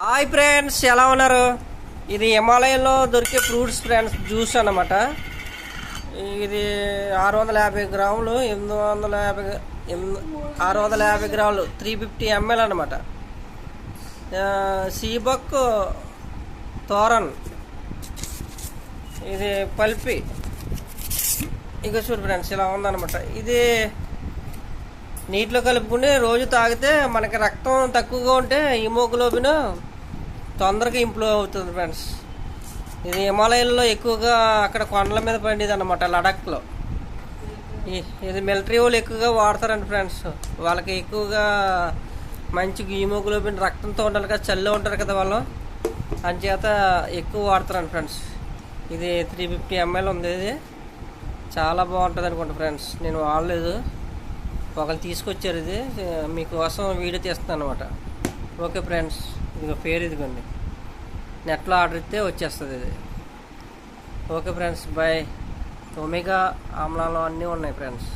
Hi friends, ఎలా ఉన్నారు? ఇది హిమాలయంలో దొరికే ఫ్రూట్స్ ఫ్రెండ్స్, జ్యూస్ అన్నమాట. ఇది 650 గ్రాములు, 650 గ్రాములు, 350 ml అనమాట. సీబక్ తోరన్, ఇది పల్పి. ఇక చూడు ఫ్రెండ్స్, ఇలా ఉందన్నమాట. ఇది నీటిలో కలుపుకుని రోజు తాగితే మనకి రక్తం తక్కువగా ఉంటే హిమోగ్లోబిన్ తొందరగా ఇంప్రూవ్ అవుతుంది ఫ్రెండ్స్. ఇది హిమాలయాల్లో ఎక్కువగా అక్కడ కొండల మీద పండేది అనమాట, లడాఖ్లో. ఇది మిలిటరీ వాళ్ళు ఎక్కువగా వాడతారండి ఫ్రెండ్స్. వాళ్ళకి ఎక్కువగా మంచి హిమోగ్లోబిన్ రక్తంతో ఉండాలి కదా, చల్లగా ఉంటారు కదా వాళ్ళు, అంచేత ఎక్కువ వాడతారండి ఫ్రెండ్స్. ఇది 350 ml ఉంది. ఇది చాలా బాగుంటుంది అనుకుంటా ఫ్రెండ్స్. నేను వాడలేదు, ఒకళ్ళు తీసుకొచ్చారు. ఇది మీకోసం వీడియో తీస్తున్నాను అనమాట. ఓకే ఫ్రెండ్స్, ఇదిగో పేరు ఇదిగోండి, నెట్లో ఆర్డర్ ఇస్తే వచ్చేస్తుంది ఇది. Okay friends, bye. ఒమేగా ఆమ్లాలు అన్నీ ఉన్నాయి ఫ్రెండ్స్.